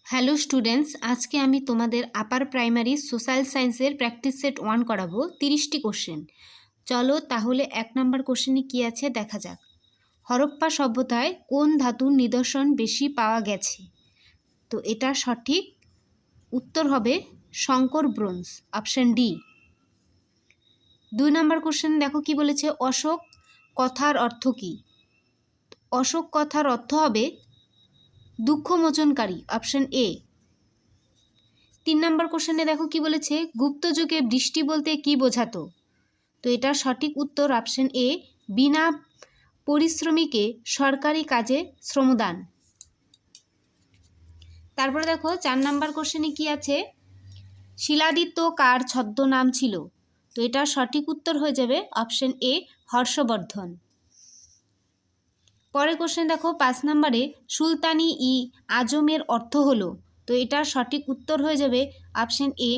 Hello students, আজকে আমি তোমাদের আপার প্রাইমারি সোশ্যাল সায়েন্সের প্র্যাকটিস সেট 1 করাবো 30টি কোশ্চেন। চলো তাহলে 1 নম্বর কোশ্চেনে কি আছে দেখা যাক। হরপ্পা সভ্যতায় কোন ধাতুর নিদর্শন বেশি পাওয়া গেছে? তো এটা সঠিক উত্তর হবে শঙ্কর ব্রোঞ্জ, অপশন ডি। 2 নম্বর কোশ্চেন দেখো কি বলেছে, অশোক কথার অর্থ কি? অশোক কথার অর্থ হবে দুঃখমোচনকারী, অপশন এ। 3 নম্বর কোশ্চেনে দেখো কি বলেছে, গুপ্ত যুগে বৃষ্টি বলতে কি বোঝাতো? তো এটা সঠিক উত্তর অপশন এ, বিনা পরিশ্রমীকে সরকারি কাজে শ্রমদান। তারপরে দেখো 4 নম্বর কোশ্চেনে কি আছে, শিলাদিত্য কার ছদ্মনাম ছিল? তো এটা সঠিক উত্তর হয়ে যাবে অপশন এ, হর্ষবর্ধন। পরের কোশ্চেন দেখো 5 নম্বরে, সুলতানি ই আজমের অর্থ হলো? তো এটা সঠিক উত্তর হয়ে যাবে অপশন এ,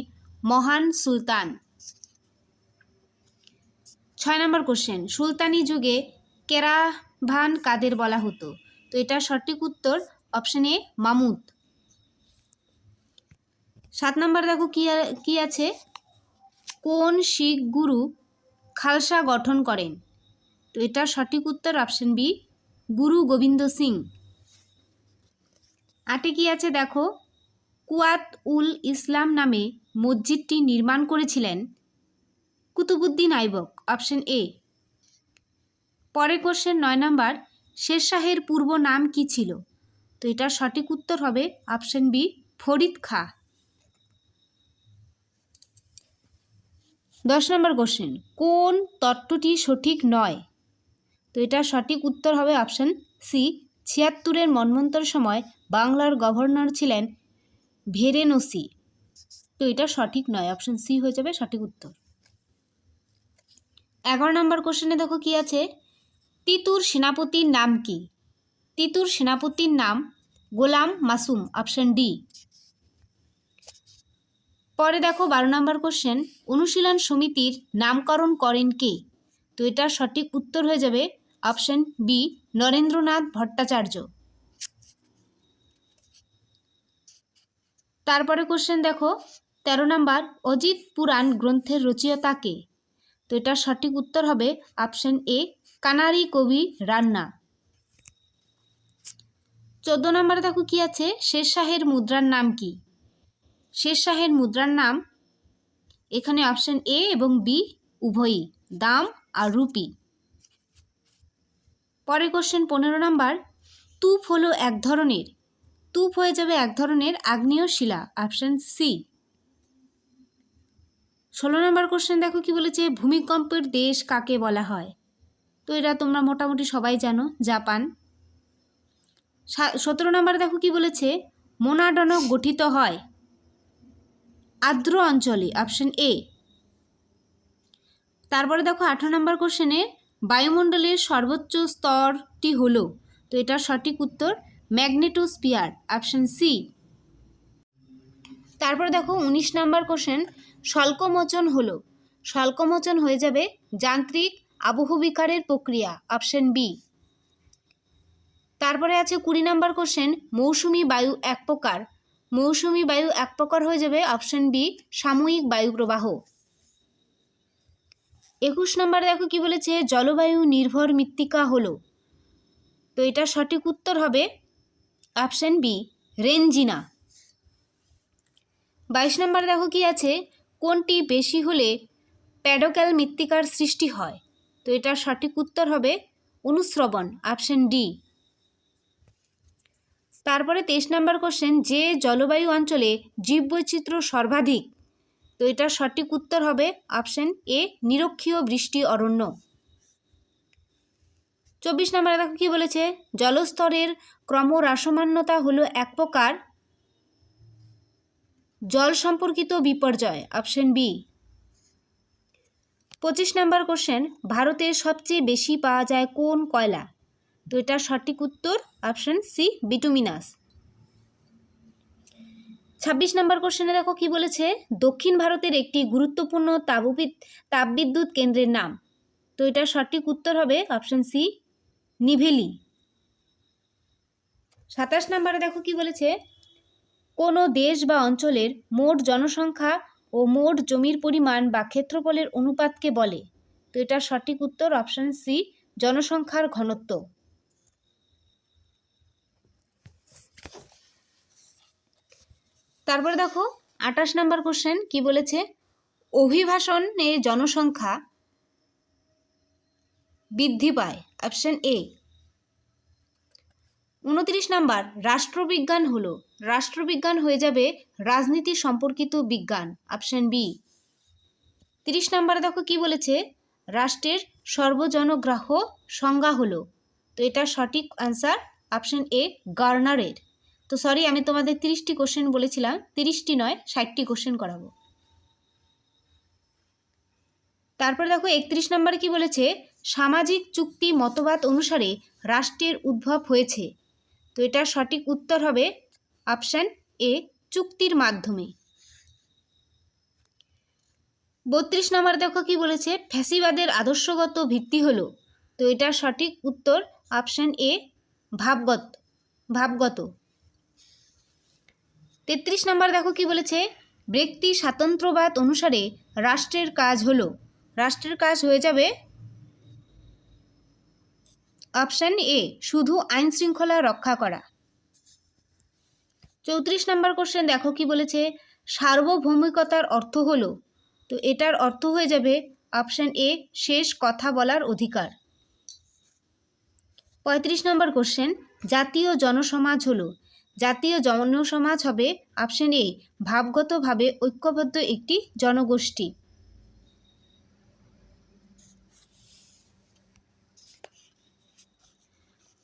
মহান সুলতান। 6 নম্বর কোশ্চেন, সুলতানি যুগে কেরাভান কাদের বলা হতো? তো এটা সঠিক উত্তর অপশন এ, মামুদ। 7 নম্বর দেখো কি আছে, কোন শিখ গুরু খালসা গঠন করেন? তো এটা সঠিক উত্তর অপশন বি, গুরু গোবিন্দ সিং। 8 কি আছে দেখো, কুয়াত উল ইসলাম নামে মসজিদটি নির্মাণ করেছিলেন কুতুবুদ্দিন আইবক, অপশন এ। পরের কোশ্চেন 9 নম্বর, শেরশাহের পূর্ব নাম কি ছিল? তো এটা সঠিক উত্তর হবে অপশন বি, ফরিদ খাঁ। 10 নম্বর কোশ্চেন, কোন তত্ত্বটি সঠিক নয়? তো এটা সঠিক উত্তর হবে অপশন সি, 76-এর মন্বন্তর সময় বাংলার গভর্নর ছিলেন ভেরেনসি। তো এটা সঠিক নয়, অপশন সি হয়ে যাবে সঠিক উত্তর। 11 নম্বর কোশ্চেনে দেখো কি আছে, তিতুর সেনাপতির নাম কি? তিতুর সেনাপতির নাম গোলাম মাসুম, অপশন ডি। পরে দেখো 12 নম্বর কোশ্চেন, অনুশীলন সমিতির নামকরণ করেন কে? তো এটা সঠিক উত্তর হয়ে যাবে অপশন বি, নরেন্দ্রনাথ ভট্টাচার্য। তারপরে কোশ্চেন দেখো 13 নম্বর, অজিত পুরাণ গ্রন্থের রচয়িতা কে? তো এটা সঠিক উত্তর হবে অপশন এ, কানারি কবি রান্না। 14 নম্বরে দেখো কি আছে, শেরশাহের মুদ্রার নাম কি? শেরশাহের মুদ্রার নাম এখানে অপশন এ এবং বি উভয়ই, দাম আর রুপি। পরের কোশ্চেন 15 নম্বর, তুফ হলো এক ধরনের, তুফ হয়ে যাবে এক ধরনের আগ্নেয় শিলা, অপশন সি। 16 নম্বর কোশ্চেন দেখো কি বলেছে, ভূমিকম্পের দেশ কাকে বলা হয়? তো এটা তোমরা মোটামুটি সবাই জানো, জাপান। 17 নম্বরে দেখো কি বলেছে, মোনাডনক গঠিত হয় আর্দ্র অঞ্চলে, অপশন এ। তারপরে দেখো 18 নম্বর কোশ্চেনে, বায়ুমণ্ডলের সর্বোচ্চ স্তরটি হলো? তো এটা সঠিক উত্তর ম্যাগনেটোস্ফিয়ার, অপশন সি। তারপরে দেখো 19 নম্বর কোশ্চেন, স্বল্পমোচন হলো? স্বল্পমোচন হয়ে যাবে যান্ত্রিক আবহবিকারের প্রক্রিয়া, অপশন বি। তারপরে আছে 20 নম্বর কোশ্চেন, মৌসুমি বায়ু এক প্রকার? মৌসুমি বায়ু এক প্রকার হয়ে যাবে অপশন বি, সাময়িক বায়ু প্রবাহ। 21 নম্বরে দেখো কি বলেছে, জলবায়ু নির্ভর মৃত্তিকা হলো? তো এটা সঠিক উত্তর হবে অপশন বি, রেনজিনা। 22 নম্বরে দেখো কি আছে, কোনটি বেশি হলে প্যাডোক্যাল মৃত্তিকার সৃষ্টি হয়? তো এটা সঠিক উত্তর হবে অনুশ্রবণ, অপশন ডি। তারপরে 23 নম্বর কোশ্চেন, যে জলবায়ু অঞ্চলে জীববৈচিত্র্য সর্বাধিক? তো এটা সঠিক উত্তর হবে অপশন এ, নিরক্ষীয় বৃষ্টি অরণ্য। 24 নম্বরে দেখো কি বলেছে, জলস্তরের ক্রমহ্রাসমানতা হলো এক প্রকার জল সম্পর্কিত বিপর্যয়, অপশন বি। 25 নম্বর কোশ্চেন, ভারতে সবচেয়ে বেশি পাওয়া যায় কোন কয়লা? তো এটা সঠিক উত্তর অপশন সি, বিটুমিনাস। 26 নম্বর কোশ্চেনে দেখো কি বলেছে, দক্ষিণ ভারতের একটি গুরুত্বপূর্ণ তাপবিদ্যুৎ কেন্দ্রের নাম? তো এটা সঠিক উত্তর হবে অপশন সি, নিভেলি। 27 নম্বরে দেখো কি বলেছে, কোনো দেশ বা অঞ্চলের মোট জনসংখ্যা ও মোট জমির পরিমাণ বা ক্ষেত্রফলের অনুপাতকে বলে? তো এটার সঠিক উত্তর অপশন সি, জনসংখ্যার ঘনত্ব। তারপরে দেখো 28 নম্বর কোশ্চেন কি বলেছে, অভিবাসনে জনসংখ্যা বৃদ্ধি পায়, অপশন এ। 29 নাম্বার, রাষ্ট্রবিজ্ঞান হলো, রাষ্ট্রবিজ্ঞান হয়ে যাবে রাজনীতি সম্পর্কিত বিজ্ঞান, অপশন বি। 30 নাম্বার দেখো কি বলেছে, রাষ্ট্রের সর্বজনগ্রাহ্য সংজ্ঞা হলো, তো এটা সঠিক আনসার অপশন এ, গার্নারের। তো সরি, আমি তোমাদের 30টি কোশ্চেন বলেছিলাম, 30টি নয় 60টি কোশ্চেন করাবো। তারপর দেখো 31 নম্বরে কি বলেছে, সামাজিক চুক্তি মতবাদ অনুসারে রাষ্ট্রের উদ্ভব হয়েছে, তো এটার সঠিক উত্তর হবে অপশন এ, চুক্তির মাধ্যমে। 32 নম্বর দেখো কি বলেছে, ফ্যাসিবাদের আদর্শগত ভিত্তি হলো, তো এটার সঠিক উত্তর অপশন এ, ভাবগত। 33 নম্বর দেখো কি বলেছে, ব্যক্তি স্বাতন্ত্র্যবাদ অনুসারে রাষ্ট্রের কাজ হলো, রাষ্ট্রের কাজ হয়ে যাবে অপশন এ, শুধু আইন শৃঙ্খলা রক্ষা করা। 34 নম্বর কোশ্চেন দেখো কি বলেছে, সার্বভৌমিকতার অর্থ হলো, তো এটার অর্থ হয়ে যাবে অপশন এ, শেষ কথা বলার অধিকার। 35 নম্বর কোশ্চেন, জাতীয় জনসমাজ হলো, জাতীয় জনসমাজ হবে অপশন এ, ভাবগতভাবে ঐক্যবদ্ধ একটি জনগোষ্ঠী।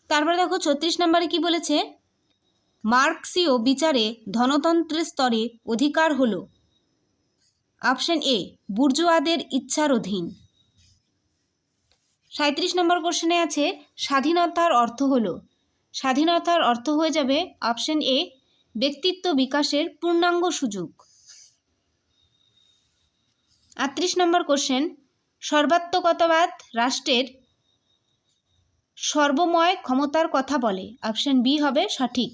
তারপরে দেখো 36 নম্বরে কি বলেছে, মার্ক্সীয় বিচারে ধনতন্ত্রের স্তরে অধিকার হলো, অপশন এ, বুর্জোয়াদের ইচ্ছার অধীন। 37 নম্বর কোশ্চেনে আছে, স্বাধীনতার অর্থ হলো, স্বাধীনতার অর্থ হয়ে যাবে অপশন এ, ব্যক্তিত্ব বিকাশের পূর্ণাঙ্গ সুযোগ। 38 নম্বর কোশ্চেন, সর্বাত্মকতাবাদ রাষ্ট্রের সর্বময় ক্ষমতার কথা বলে, অপশন বি হবে সঠিক।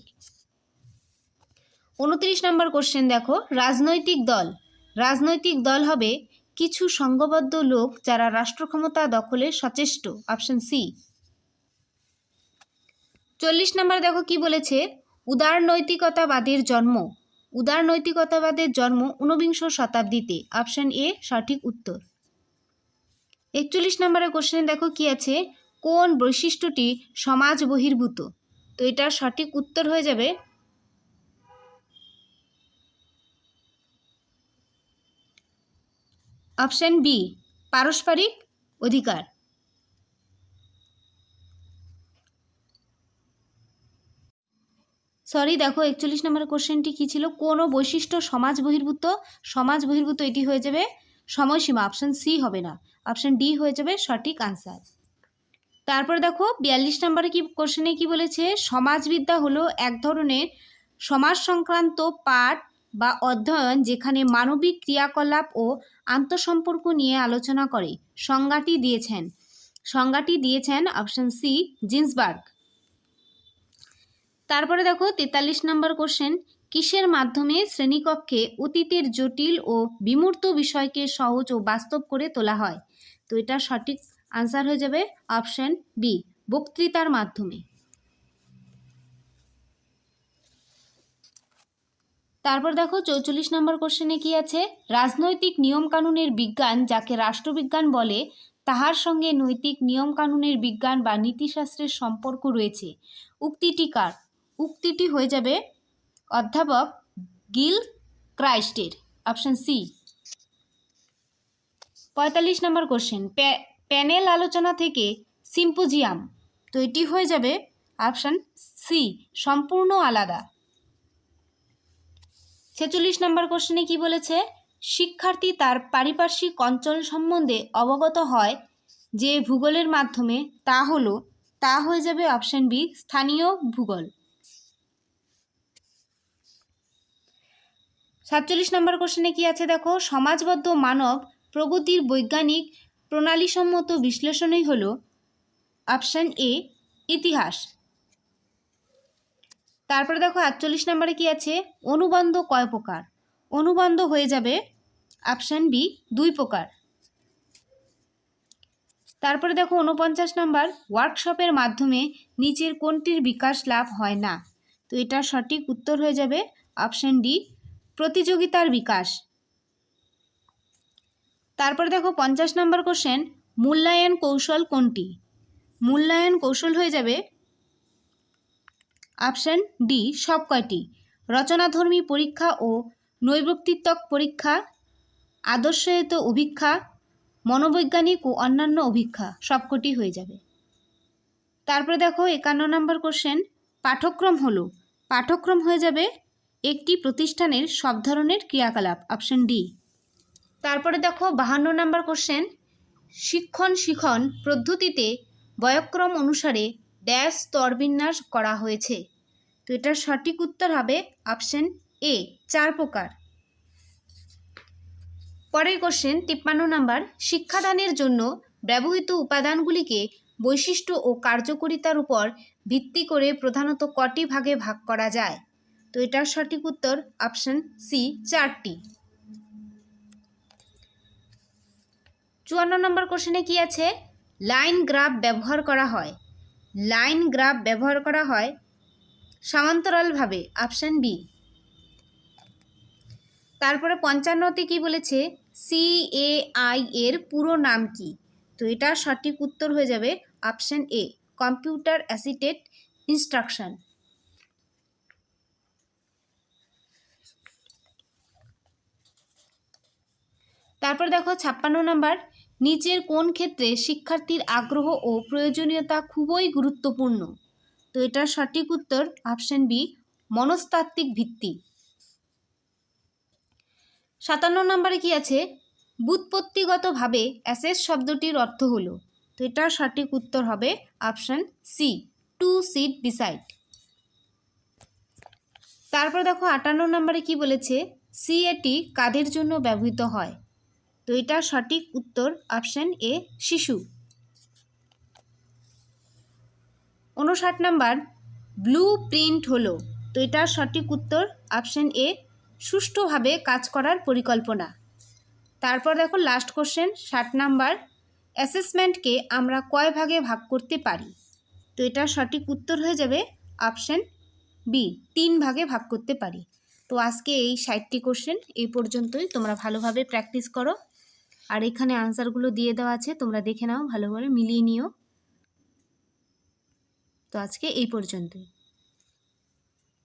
29 নম্বর কোশ্চেন দেখো, রাজনৈতিক দল, রাজনৈতিক দল হবে কিছু সংঘবদ্ধ লোক যারা রাষ্ট্র ক্ষমতা দখলে সচেষ্ট, অপশন সি। 40 নম্বর দেখো কি বলেছে, উদারনৈতিকতাবাদের জন্ম, উদারনৈতিকতাবাদের জন্ম 19 শতাব্দীতে, অপশন এ সঠিক উত্তর। 41 নম্বরের কোশ্চেন দেখো কি আছে, কোন বৈশিষ্ট্যটি সমাজ বহির্ভূত, তো এটা সঠিক উত্তর হয়ে যাবে অপশন বি, পারস্পরিক অধিকার। সরি দেখো 41 নম্বরের কোশ্চেনটি কি ছিল, কোন বৈশিষ্ট্য সমাজ বহির্ভূত, সমাজ বহির্ভূত এটি হয়ে যাবে সময়সীমা, অপশন সি হবে না, অপশন ডি হয়ে যাবে সঠিক আনসার। তারপর দেখো 42 নম্বরে কি কোশ্চেনে কি বলেছে, সমাজবিদ্যা হলো এক ধরনের সমাজ সংক্রান্ত পাঠ বা অধ্যয়ন যেখানে মানবিক ক্রিয়াকলাপ ও আন্তঃসম্পর্ক নিয়ে আলোচনা করে, সংজ্ঞাটি দিয়েছেন অপশন সি, জিন্সবার্গ। তারপরে দেখো 43 নম্বর কোশ্চেন, কিসের মাধ্যমে শ্রেণীকক্ষে অতীতের জটিল ও বিমূর্ত বিষয়কে সহজ ও বাস্তব করে তোলা হয়, তো এটা সঠিক আনসার হয়ে যাবে অপশন বি, বক্তৃতার মাধ্যমে। তারপর দেখো 44 নম্বর কোশ্চেনে কি আছে, রাজনৈতিক নিয়মকানুনের বিজ্ঞান যাকে রাষ্ট্রবিজ্ঞান বলে তাহার সঙ্গে নৈতিক নিয়মকানুনের বিজ্ঞান বা নীতিশাস্ত্রের সম্পর্ক রয়েছে, উক্তিটি কার, উক্তিটি হয়ে যাবে অধ্যাপক গিল ক্রাইস্টের, অপশন সি। 45 নম্বর কোশ্চেন, প্যানেল আলোচনা থেকে সিম্পোজিয়াম, তো এটি হয়ে যাবে অপশন সি, সম্পূর্ণ আলাদা। 46 নম্বর কোশ্চেনে কি বলেছে, শিক্ষার্থী তার পারিপার্শ্বিক অঞ্চল সম্বন্ধে অবগত হয় যে ভূগোলের মাধ্যমে, তা হয়ে যাবে অপশন বি, স্থানীয় ভূগোল। 47 নম্বর কোশ্চেনে কি আছে দেখো, সমাজবদ্ধ মানব প্রগতির বৈজ্ঞানিক প্রণালীসম্মত বিশ্লেষণই হলো অপশন এ, ইতিহাস। তারপরে দেখো 48 নম্বরে কি আছে, অনুবন্ধ কয় প্রকার? অনুবন্ধ হয়ে যাবে অপশান বি 2 প্রকার। তারপরে দেখো 49 নম্বর, ওয়ার্কশপের মাধ্যমে নিচের কোনটির বিকাশ লাভ হয় না? তো এটার সঠিক উত্তর হয়ে যাবে অপশান ডি প্রতিযোগিতার বিকাশ। তারপরে দেখো 50 নম্বর কোশ্চেন, মূল্যায়ন কৌশল কোনটি? মূল্যায়ন কৌশল হয়ে যাবে অপশান ডি সব কয়টি। রচনাধর্মী পরীক্ষা ও নৈর্ব্যক্তিত্বক পরীক্ষা, আদর্শায়িত অভিক্ষা, মনোবৈজ্ঞানিক ও অন্যান্য অভিক্ষা, সবকটি হয়ে যাবে। তারপরে দেখো 51 নম্বর কোশ্চেন, পাঠ্যক্রম হলো? পাঠ্যক্রম হয়ে যাবে একটি প্রতিষ্ঠানের সব ধরনের ক্রিয়াকলাপ, অপশান ডি। তারপরে দেখো 52 নম্বর কোশ্চেন, শিক্ষণ পদ্ধতিতে বয়ক্রম অনুসারে ড্যাশ স্তরবিন্যাস করা হয়েছে? তো এটার সঠিক উত্তর হবে অপশান এ 4 প্রকার। পরের কোশ্চেন 53 নম্বর, শিক্ষাদানের জন্য ব্যবহৃত উপাদানগুলিকে বৈশিষ্ট্য ও কার্যকারিতার উপর ভিত্তি করে প্রধানত কটি ভাগে ভাগ করা যায়? তো এটার সঠিক উত্তর অপশান সি 4টি। 54 নম্বর কোশ্চেনে কি আছে, লাইন গ্রাফ ব্যবহার করা হয়? লাইন গ্রাফ ব্যবহার করা হয় সমান্তরালভাবে, অপশান বি। তারপরে 55তে কি বলেছে, CAI এর পুরো নাম কি? তো এটার সঠিক উত্তর হয়ে যাবে option a computer assisted instruction. তারপর দেখো 56 নম্বর, নিচের কোন ক্ষেত্রে শিক্ষার্থীর আগ্রহ ও প্রয়োজনীয়তা খুবই গুরুত্বপূর্ণ? তো এটার সঠিক উত্তর অপশান বি মনস্তাত্ত্বিক ভিত্তি। 57 নম্বরে কি আছে, ব্যুৎপত্তিগতভাবে অ্যাসেস শব্দটির অর্থ হলো? তো এটার সঠিক উত্তর হবে option C to sit beside. তারপর দেখো 58 নম্বরে কি বলেছে, সিএটি কাদের জন্য ব্যবহৃত হয়? তো এটার সঠিক উত্তর অপশান এ শিশু। 59 নম্বর, ব্লু প্রিন্ট হলো? তো এটার সঠিক উত্তর অপশান এ সুষ্ঠুভাবে কাজ করার পরিকল্পনা। তারপর দেখো লাস্ট কোশ্চেন 60 নাম্বার, অ্যাসেসমেন্টকে আমরা কয় ভাগে ভাগ করতে পারি? তো এটার সঠিক উত্তর হয়ে যাবে অপশান বি 3 ভাগে ভাগ করতে পারি। তো আজকে এই 60টি কোশ্চেন এই পর্যন্তই, তোমরা ভালোভাবে প্র্যাকটিস করো। আর এখানে আনসারগুলো দিয়ে দেওয়া আছে, তোমরা দেখে নাও, ভালোভাবে মিলিয়ে নিও। তো আজকে এই পর্যন্তই।